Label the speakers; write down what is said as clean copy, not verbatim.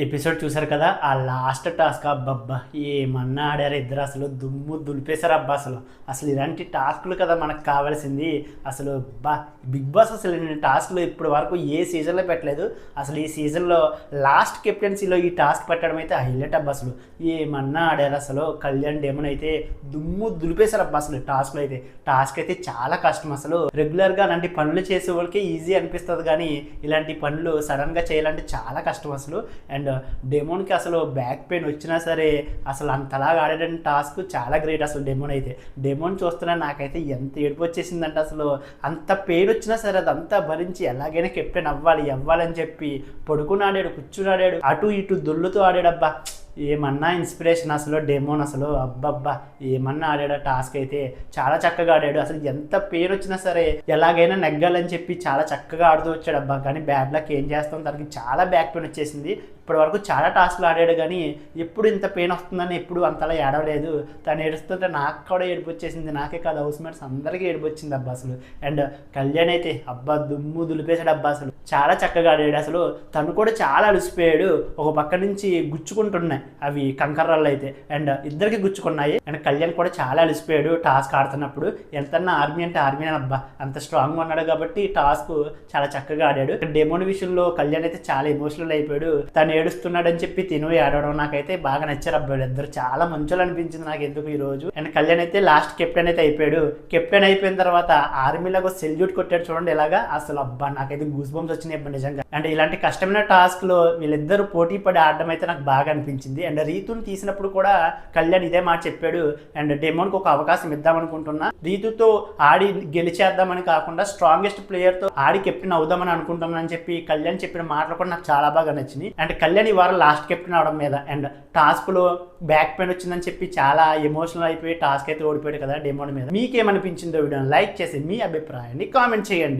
Speaker 1: Episode చూసారు కదా, ఆ లాస్ట్ టాస్క్ అబ్బబ్బా ఏమన్నా ఆడారు ఇద్దరు. అసలు దుమ్ము దులిపేశారు అబ్బా. అసలు ఇలాంటి టాస్క్లు కదా మనకు కావాల్సింది. అసలు బిగ్ బాస్ అసలు ఇన్ని టాస్క్లు ఇప్పటి వరకు ఏ సీజన్లో పెట్టలేదు. అసలు ఈ సీజన్లో లాస్ట్ కెప్టెన్సీలో ఈ టాస్క్ పెట్టడం అయితే హైలైట్ అబ్బా. అసలు ఏమన్నా ఆడారు. అసలు కళ్యాణ్ డెమన్ అయితే దుమ్ము దులిపేశారు అబ్బా. అసలు టాస్క్ అయితే చాలా కష్టం. అసలు రెగ్యులర్గా అలాంటి పనులు చేసే వాళ్ళకి ఈజీ అనిపిస్తుంది, కానీ ఇలాంటి పనులు సడన్గా చేయాలంటే చాలా కష్టం అసలు. అండ్ డెమోన్కి అసలు బ్యాక్ పెయిన్ వచ్చినా సరే అసలు అంతలాగా ఆడేటటువంటి టాస్క్ చాలా గ్రేట్. అసలు డెమోన్ చూస్తున్నా నాకైతే ఎంత ఏడుపు వచ్చేసిందంటే, అసలు అంత పెయిన్ వచ్చినా సరే అదంతా భరించి ఎలాగైనా కెప్టెన్ అవ్వాలని చెప్పి పడుకుని ఆడాడు, కూర్చుని ఆడాడు, అటు ఇటు దొల్లుతూ ఆడాడబ్బా. ఏమన్నా ఇన్స్పిరేషన్ అసలు డెమోన్. అసలు అబ్బబ్బా ఏమన్నా ఆడాడు. టాస్క్ అయితే చాలా చక్కగా ఆడాడు. అసలు ఎంత పెయిన్ వచ్చినా సరే ఎలాగైనా నెగ్గాలని చెప్పి చాలా చక్కగా ఆడుతూ వచ్చాడు అబ్బా. కానీ బ్యాడ్ లక్ ఏం చేస్తాం, తనకి చాలా బ్యాక్ పెయిన్ వచ్చేసింది. ఇప్పటి వరకు చాలా టాస్క్లు ఆడాడు, కానీ ఎప్పుడు ఇంత పెయిన్ వస్తుందని ఎప్పుడు అంతలా ఏడవలేదు. తను ఏడుస్తుంటే నాకు కూడా ఏడుపు వచ్చేసింది. నాకే కాదు, హౌస్ మేట్స్ అందరికీ ఏడుపు వచ్చింది అబ్బా అసలు. అండ్ కళ్యాణ్ అయితే అబ్బా దుమ్ము దులిపేశాడు అబ్బా. అసలు చాలా చక్కగా ఆడాడు. అసలు తను కూడా చాలా అలసిపోయాడు. ఒక పక్క నుంచి గుచ్చుకుంటున్నాయి అవి కంకర్రాళ్ళు అయితే, అండ్ ఇద్దరికి గుచ్చుకున్నాయి. అండ్ కళ్యాణ్ కూడా చాలా అలసిపోయాడు టాస్క్ ఆడుతున్నప్పుడు. ఎంతన్నా ఆర్మీ అంటే ఆర్మీ అని అబ్బా, అంత స్ట్రాంగ్గా ఉన్నాడు కాబట్టి టాస్క్ చాలా చక్కగా ఆడాడు. డెమోన్ విషయంలో కళ్యాణ్ అయితే చాలా ఎమోషనల్ అయిపోయాడు. తను ఏడుస్తున్నాడని చెప్పి తిను ఆడడం నాకైతే బాగా నచ్చారు అబ్బాయి. ఇద్దరు చాలా మంచోళ్ళు అనిపించింది నాకు ఎందుకు ఈ రోజు. అండ్ కళ్యాణ్ అయితే లాస్ట్ కెప్టెన్ అయితే అయిపోయాడు. కెప్టెన్ అయిపోయిన తర్వాత ఆర్మీలో సెల్యూట్ కొట్టాడు చూడండి ఎలాగా. అసలు అబ్బా నాకైతే గూస్ బంప్స్ వచ్చినాయి అబ్బా నిజంగా. అండ్ ఇలాంటి కష్టమైన టాస్క్ లో వీళ్ళిద్దరు పోటీ పడి ఆడడం అయితే నాకు బాగా అనిపించింది. అండ్ రీతుని తీసినప్పుడు కూడా కళ్యాణ్ ఇదే మాట చెప్పాడు. అండ్ డెమోన్కి ఒక అవకాశం ఇద్దామనుకుంటున్నా, రీతుతో ఆడి గెలిచేద్దామని కాకుండా స్ట్రాంగెస్ట్ ప్లేయర్ తో ఆడి కెప్టెన్ అవుదామని అనుకుంటున్నా అని చెప్పి కళ్యాణ్ చెప్పిన మాటలు కూడా నాకు చాలా బాగా నచ్చినాయి. అండ్ కళ్యాణ్ ఈ వారం లాస్ట్ కెప్టెన్ అవడం మీద అండ్ టాస్క్ లో బ్యాక్ పెయిన్ వచ్చిందని చెప్పి చాలా ఎమోషనల్ అయిపోయి టాస్క్ అయితే ఓడిపోయాడు కదా డెమోన్ మీద. మీకేమనిపించిందో వీడియోని లైక్ చేసి మీ అభిప్రాయాన్ని కామెంట్ చేయండి.